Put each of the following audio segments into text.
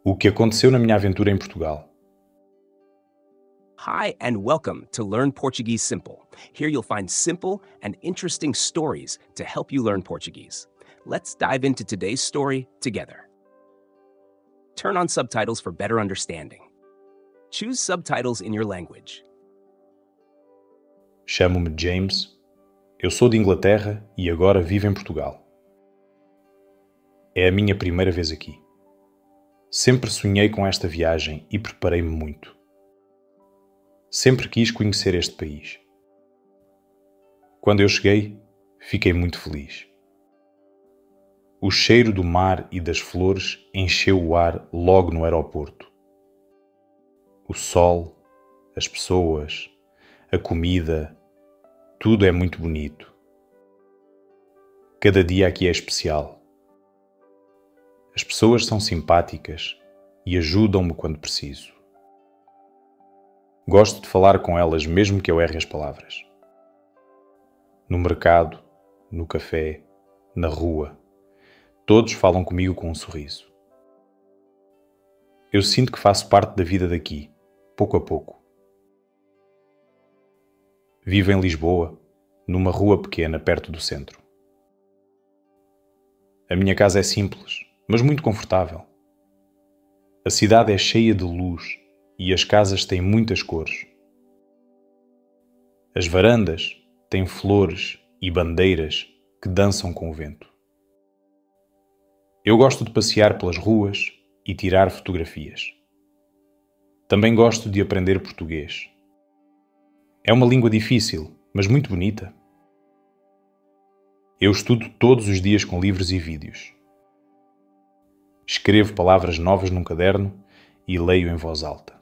O que aconteceu na minha aventura em Portugal. Hi, and welcome to Learn Portuguese Simple. Here you'll find simple and interesting stories to help you learn Portuguese. Let's dive into today's story together. Turn on subtitles for better understanding. Choose subtitles in your language. Chamo-me James, eu sou de Inglaterra e agora vivo em Portugal. É a minha primeira vez aqui. Sempre sonhei com esta viagem e preparei-me muito. Sempre quis conhecer este país. Quando eu cheguei, fiquei muito feliz. O cheiro do mar e das flores encheu o ar logo no aeroporto. O sol, as pessoas, a comida, tudo é muito bonito. Cada dia aqui é especial. As pessoas são simpáticas e ajudam-me quando preciso. Gosto de falar com elas mesmo que eu erre as palavras. No mercado, no café, na rua, todos falam comigo com um sorriso. Eu sinto que faço parte da vida daqui, pouco a pouco. Vivo em Lisboa, numa rua pequena perto do centro. A minha casa é simples, mas muito confortável. A cidade é cheia de luz e as casas têm muitas cores. As varandas têm flores e bandeiras que dançam com o vento. Eu gosto de passear pelas ruas e tirar fotografias. Também gosto de aprender português. É uma língua difícil, mas muito bonita. Eu estudo todos os dias com livros e vídeos. Escrevo palavras novas num caderno e leio em voz alta.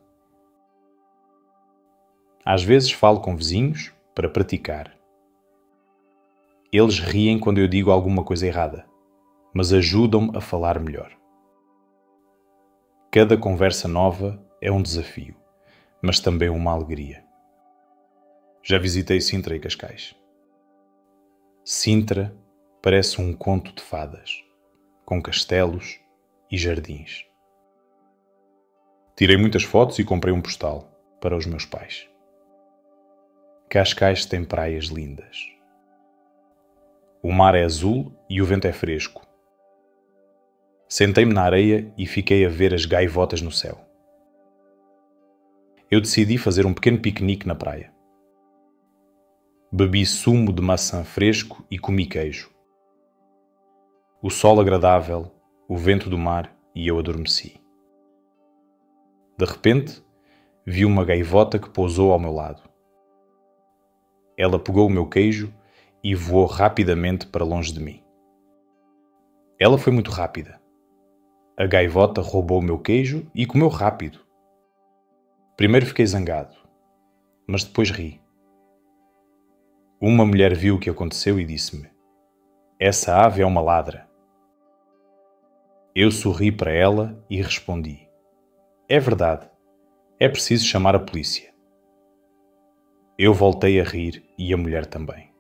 Às vezes falo com vizinhos para praticar. Eles riem quando eu digo alguma coisa errada, mas ajudam-me a falar melhor. Cada conversa nova é um desafio, mas também uma alegria. Já visitei Sintra e Cascais. Sintra parece um conto de fadas, com castelos e jardins. Tirei muitas fotos e comprei um postal para os meus pais. Cascais tem praias lindas. O mar é azul e o vento é fresco. Sentei-me na areia e fiquei a ver as gaivotas no céu. Eu decidi fazer um pequeno piquenique na praia. Bebi sumo de maçã fresco e comi queijo. O sol agradável, o vento do mar e eu adormeci. De repente, vi uma gaivota que pousou ao meu lado. Ela pegou o meu queijo e voou rapidamente para longe de mim. Ela foi muito rápida. A gaivota roubou o meu queijo e comeu rápido. Primeiro fiquei zangado, mas depois ri. Uma mulher viu o que aconteceu e disse-me: "Essa ave é uma ladra." Eu sorri para ela e respondi: "É verdade, é preciso chamar a polícia." Eu voltei a rir e a mulher também.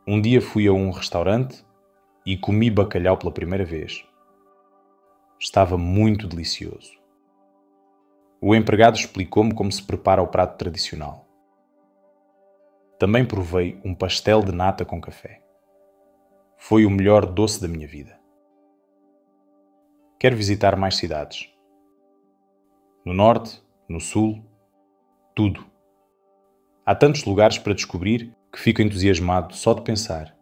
Um dia fui a um restaurante e comi bacalhau pela primeira vez. Estava muito delicioso. O empregado explicou-me como se prepara o prato tradicional. Também provei um pastel de nata com café. Foi o melhor doce da minha vida. Quero visitar mais cidades. No norte, no sul, tudo. Há tantos lugares para descobrir que fico entusiasmado só de pensar.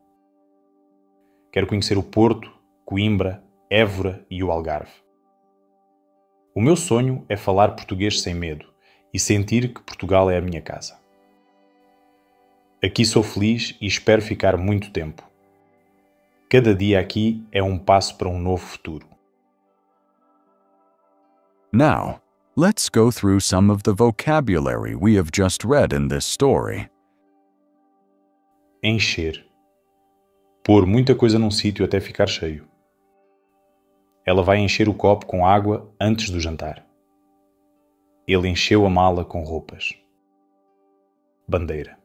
Quero conhecer o Porto, Coimbra, Évora e o Algarve. O meu sonho é falar português sem medo e sentir que Portugal é a minha casa. Aqui sou feliz e espero ficar muito tempo. Cada dia aqui é um passo para um novo futuro. Now, let's go through some of the vocabulary we have just read in this story. Encher. Pôr muita coisa num sítio até ficar cheio. Ela vai encher o copo com água antes do jantar. Ele encheu a mala com roupas. Bandeira.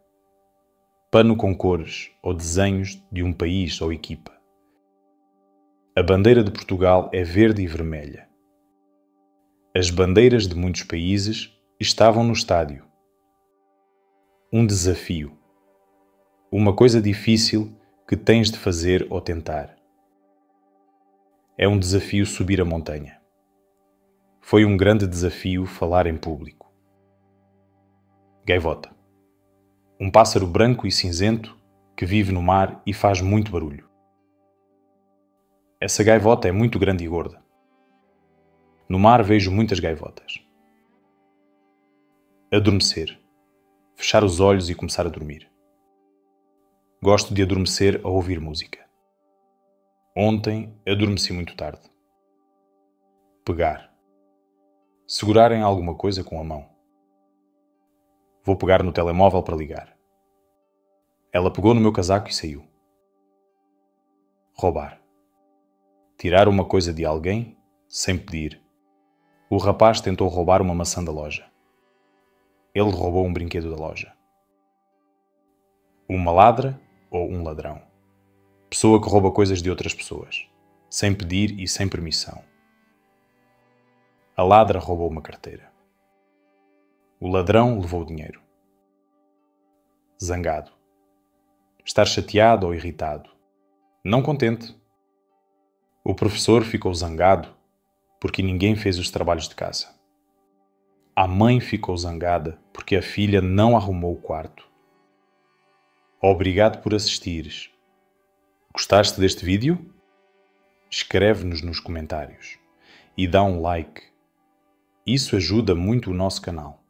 Pano com cores ou desenhos de um país ou equipa. A bandeira de Portugal é verde e vermelha. As bandeiras de muitos países estavam no estádio. Um desafio. Uma coisa difícil que tens de fazer ou tentar. É um desafio subir a montanha. Foi um grande desafio falar em público. Gaivota. Um pássaro branco e cinzento que vive no mar e faz muito barulho. Essa gaivota é muito grande e gorda. No mar vejo muitas gaivotas. Adormecer. Fechar os olhos e começar a dormir. Gosto de adormecer a ouvir música. Ontem adormeci muito tarde. Pegar. Segurar em alguma coisa com a mão. Vou pegar no telemóvel para ligar. Ela pegou no meu casaco e saiu. Roubar. Tirar uma coisa de alguém sem pedir. O rapaz tentou roubar uma maçã da loja. Ele roubou um brinquedo da loja. Uma ladra ou um ladrão. Pessoa que rouba coisas de outras pessoas, sem pedir e sem permissão. A ladra roubou uma carteira. O ladrão levou o dinheiro. Zangado. Estar chateado ou irritado. Não contente. O professor ficou zangado porque ninguém fez os trabalhos de casa. A mãe ficou zangada porque a filha não arrumou o quarto. Obrigado por assistires. Gostaste deste vídeo? Escreve-nos nos comentários e dá um like. Isso ajuda muito o nosso canal.